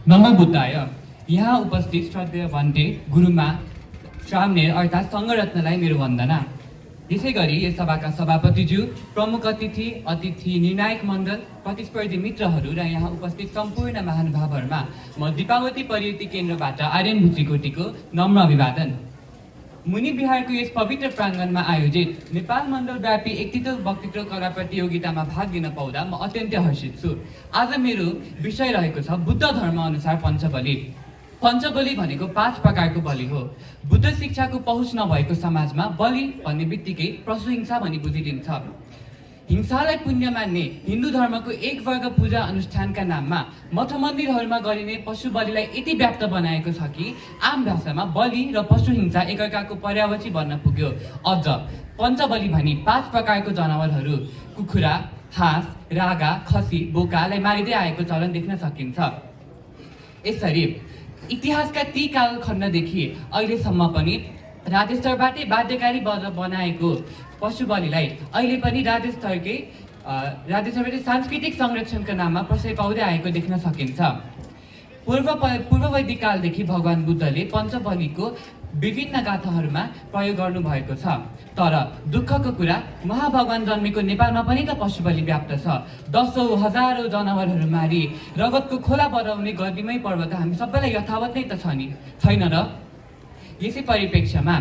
नमो बुद्धाय। यहाँ उपस्थित श्रद्धेय भन्टे गुरुमा श्रावणेर अर्थात् सङ्घरत्नलाई मेरो वन्दना। त्यसै गरी यस सभाका सभापतिज्यू, प्रमुख अतिथि, निर्णायक मण्डल, प्रतिस्पर्धी मित्रहरू र यहाँ उपस्थित सम्पूर्ण महानुभावहरूमा म दीपावती परियुक्ति केन्द्रबाट आर्यन भुचीकोटीको नम्र अभिवादन। मुनि बिहारको यस पवित्र प्राङ्गणमा आयोजित नेपाल मण्डलव्यापी व्यक्तित्व वक्तृत्व कला प्रतियोगितामा भाग लिन पाउँदा म अत्यन्तै हर्षित छु। आज मेरो विषय रहेको छ बुद्ध धर्म अनुसार पञ्चबली। पञ्चबली भनेको 5 प्रकारको बलि हो। बुद्ध शिक्षाको पहुँच नभएको समाजमा बलि भन्ने बित्तिकै पशुहिंसा भनी बुझिदिन्छ। हिंसालाई पुण्य मान्ने हिन्दू धर्मको एक वर्ग पूजा अनुष्ठानका नाममा मठ मन्दिरहरूमा गरिने पशु बलिलाई यति व्याप्त बनाएको छ कि आम भाषामा बलि र पशु हिंसा एकअर्काको पर्यावची बन्न पुग्यो। अझ पञ्चबली भनी 5 प्रकारको जनावरहरू कुखुरा, हाँस, रागा, खसी, बोकालाई मारिँदै आएको चलन देख्न सकिन्छ। यसरी इतिहासका ती कालखण्डदेखि अहिलेसम्म पनि राज्यस्तरबाटै बाध्यकारी बनाएको पशु बलिलाई अहिले पनि राज्यस्तरबाटै सांस्कृतिक संरक्षणका नाममा प्रशय पाउँदै आएको देख्न सकिन्छ। पूर्व वैदिक कालदेखि भगवान बुद्धले पञ्चबलीको विभिन्न गाथाहरूमा प्रयोग गर्नुभएको छ। तर दुःखको कुरा महाभगवान जन्मेको नेपालमा पनि त पशु बलि व्याप्त छ। दशौं हजारौं जनावरहरू मारी रगतको खोला बढाउने गर्मीमै पर्व त हामी सबैलाई यथावत नै त छैन र। यसै परिप्रेक्ष्यमा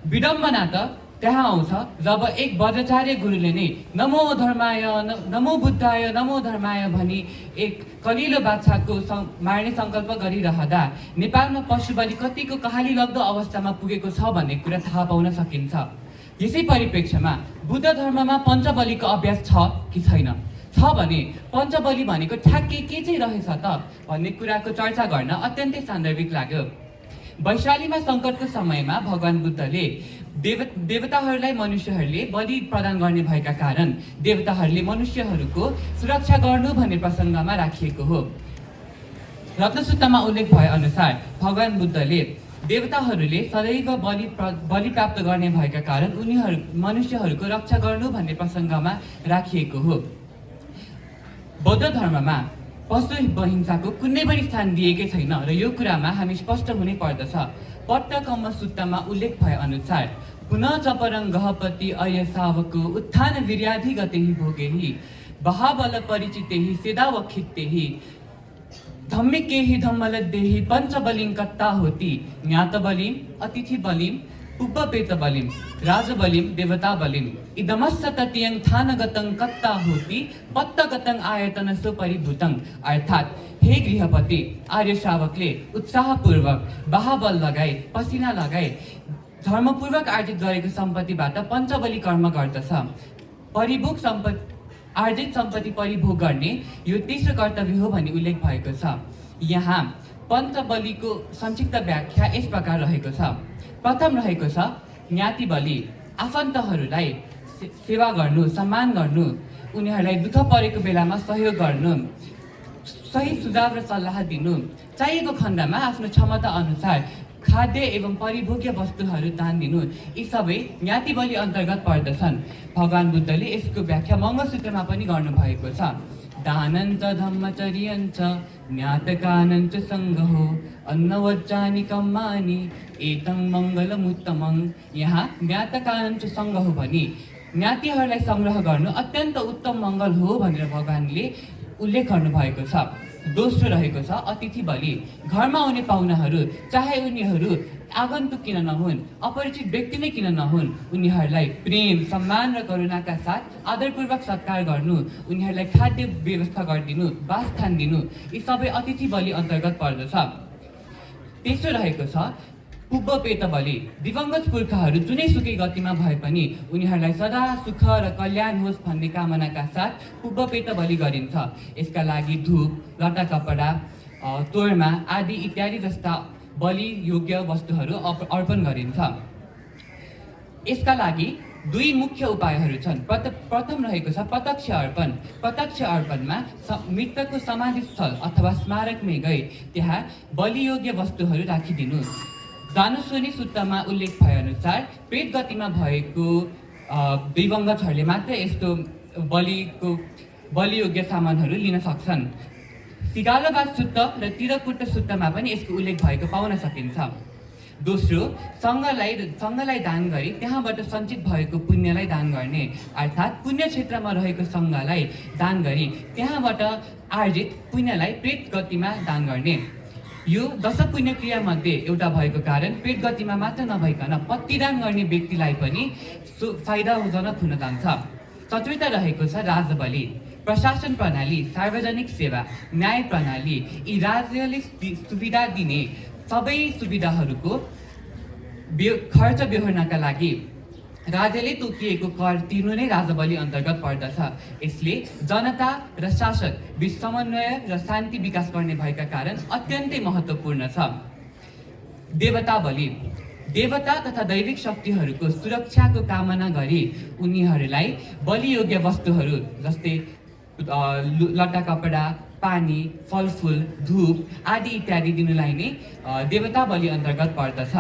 विडम्बना त त्यहाँ आउँछ जब एक वज्राचार्य गुरुले नै नमो धर्माय, नमो बुद्धाय, नमो धर्माय भनी एक कलिलो बाछाको मार्ने सङ्कल्प गरिरहँदा नेपालमा पशु बलि कतिको कहाली लाग्दो अवस्थामा पुगेको छ भन्ने कुरा थाहा पाउन सकिन्छ। यसै परिप्रेक्ष्यमा बुद्ध धर्ममा पञ्चबलीको अभ्यास छ कि छैन? छ भने पञ्चबली भनेको ठ्याक्कै के चाहिँ रहेछ त भन्ने कुराको चर्चा गर्न अत्यन्तै सान्दर्भिक लाग्यो। वैशालीमा सङ्कटको समयमा भगवान बुद्धले देवताहरूलाई मनुष्यहरूले बलि प्रदान गर्ने भएका कारण देवताहरूले मनुष्यहरूको सुरक्षा गर्नु भन्ने प्रसङ्गमा राखिएको हो। रत्नसूत्रमा उल्लेख भए अनुसार भगवान बुद्धले देवताहरूले सदैव बलि प्राप्त गर्ने भएका कारण मनुष्यहरूको रक्षा गर्नु भन्ने प्रसङ्गमा राखिएको हो। बौद्ध धर्ममा पशु हिंसाको कुनै पनि स्थान दिएकै छैन र यो कुरामा हामी स्पष्ट हुनै पर्दछ। पट्ट कम्म सुत्तमा उल्लेख भए अनुसार पुनः चपरङ गहपति अय सावको उत्थान वीर्याधि गतेहि भोगेहि बहाबल परिचितेहि सेदावखित्तेहि धम्मिकेहि धम्मलद्देहि पञ्चबलिं कत्ता होति ज्ञातबलिं अतिथि बलिं उपपेतबलिं राजबलिं देवताबलिं इदमस्स तत्यं थानगतं कत्ता होति पत्तगतं आयतन सुपरिभूतं। अर्थात् हे गृहपति, आर्य श्रावकले उत्साहपूर्वक बाहाबल लगाई पसिना लगाई धर्मपूर्वक आर्जित गरेको सम्पत्तिबाट पञ्चबली कर्म गर्दछ। आर्जित सम्पत्ति परिभोग गर्ने यो तेस्रो कर्तव्य हो भनी उल्लेख भएको छ। यहाँ पञ्चबलीको संक्षिप्त व्याख्या यस प्रकार रहेको छ। प्रथम रहेको छ ज्ञाति बलि, आफन्तहरूलाई सेवा गर्नु, सम्मान गर्नु, उनीहरूलाई दुःख परेको बेलामा सहयोग गर्नु, सही सुझाव र सल्लाह दिनु, चाहिएको खण्डमा आफ्नो क्षमता अनुसार खाद्य एवं परिभोग्य वस्तुहरू दान दिनु, यी सबै ज्ञाति बलि अन्तर्गत पर्दछन्। भगवान बुद्धले यसको व्याख्या मङ्गलसूत्रमा पनि गर्नुभएको छ। दानञ्च धम्मचर्यञ्च ज्ञातकानञ्च सङ्गहो अन्नवज्जानि कम्मानि एतं मङ्गलमुत्तमं। यहाँ ज्ञातकानञ्च सङ्गहो भनी ज्ञातिहरूलाई सङ्ग्रह गर्नु अत्यन्त उत्तम मङ्गल हो भनेर भगवानले उल्लेख गर्नुभएको छ। दोस्रो रहेको छ अतिथि बलि। घरमा आउने पाहुनाहरू चाहे उनीहरू आगन्तुक किन नहुन्, अपरिचित व्यक्ति नै किन नहुन्, उनीहरूलाई प्रेम, सम्मान र करुणाका साथ आदरपूर्वक सत्कार गर्नु, उनीहरूलाई खाद्य व्यवस्था गरिदिनु, वासस्थान दिनु, यी सबै अतिथि बलि अन्तर्गत पर्दछ। तेस्रो रहेको छ उपपेत बलि। दिवंगत पुर्खाहरू जुनैसुकै गतिमा भए पनि उनीहरूलाई सदा सुख र कल्याण होस् भन्ने कामनाका साथ उपपेत बलि गरिन्छ। यसका लागि धूप, लट्टा कपडा, तोर्मा आदि इत्यादि जस्ता बलि योग्य वस्तुहरू अर्पण गरिन्छ। यसका लागि 2 मुख्य उपायहरू छन्। प्रथम रहेको छ प्रत्यक्ष अर्पण। प्रत्यक्ष अर्पणमा मृतकको समाधिस्थल अथवा स्मारकमै गई त्यहाँ बलियोग्य वस्तुहरू राखिदिनु। दानुशोनी सूत्रमा उल्लेख भए अनुसार प्रेत गतिमा भएको दिवंगतहरूले मात्र यस्तो बलियोग्य सामानहरू लिन सक्छन्। सिगालोबाद सुत्त र तिरकुट्ट सुत्तमा पनि यसको उल्लेख भएको पाउन सकिन्छ। दोस्रो, सङ्घलाई दान गरी त्यहाँबाट सञ्चित भएको पुण्यलाई दान गर्ने, अर्थात् पुण्य क्षेत्रमा रहेको सङ्घलाई दान गरी त्यहाँबाट आर्जित पुण्यलाई प्रेत गतिमा दान गर्ने। यो 10 पुण्य क्रियामध्ये एउटा भएको कारण प्रेत गतिमा मात्र नभइकन पत्तीदान गर्ने व्यक्तिलाई पनि फाइदाजनक हुन जान्छ। चतुर्थ रहेको छ राजबलि। प्रशासन प्रणाली, सार्वजनिक सेवा, न्याय प्रणाली यी राज्यले सुविधा दिने सबै सुविधाहरूको खर्च बेहोर्नका लागि राज्यले तोकिएको कर तिर्नु नै राजबलि अन्तर्गत पर्दछ। यसले जनता र शासक बीच समन्वय र शान्ति विकास गर्ने भएका कारण अत्यन्तै महत्त्वपूर्ण छ। देवता बलि। देवता तथा दैविक शक्तिहरूको सुरक्षाको कामना गरी उनीहरूलाई बलियोग्य वस्तुहरू जस्तै लट्टा कपडा, पानी, फलफुल, धूप आदि इत्यादि दिनुलाई नै देवता बलि अन्तर्गत पर्दछ।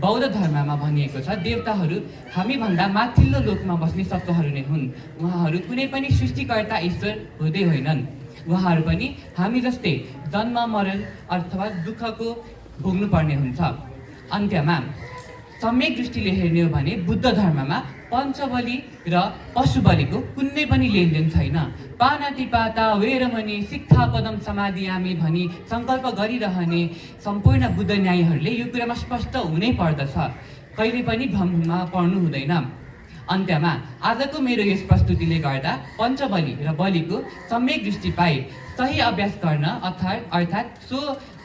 बौद्ध धर्ममा भनिएको छ देवताहरू हामीभन्दा माथिल्लो लोकमा बस्ने सत्वहरू नै हुन्। उहाँहरू कुनै पनि सृष्टिकर्ता ईश्वर हुँदै होइनन्। उहाँहरू पनि हामी जस्तै जन्म मरण अथवा दुःखको भोग्नुपर्ने हुन्छ। अन्त्यमा सम्यक दृष्टिले हेर्ने हो भने बुद्ध धर्ममा पञ्चबलि र पशुबलिको कुनै पनि लेनदेन छैन। पानातिपाता वेरमणि शिक्षापदम समाधियामी भनी सङ्कल्प गरिरहने सम्पूर्ण बुद्ध न्यायीहरूले यो कुरामा स्पष्ट हुनै पर्दछ, कहिले पनि भ्रममा पर्नु हुँदैन। अन्त्यमा आजको मेरो यस प्रस्तुतिले गर्दा पञ्चबलि र बलिको सम्यक दृष्टि पाइ सही अभ्यास गर्न अर्थात् सो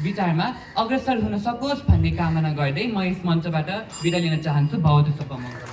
विचारमा अग्रसर हुन सकोस् भन्ने कामना गर्दै म यस मञ्चबाट बिदा लिन चाहन्छु। बौद्ध शुभमङ्गल।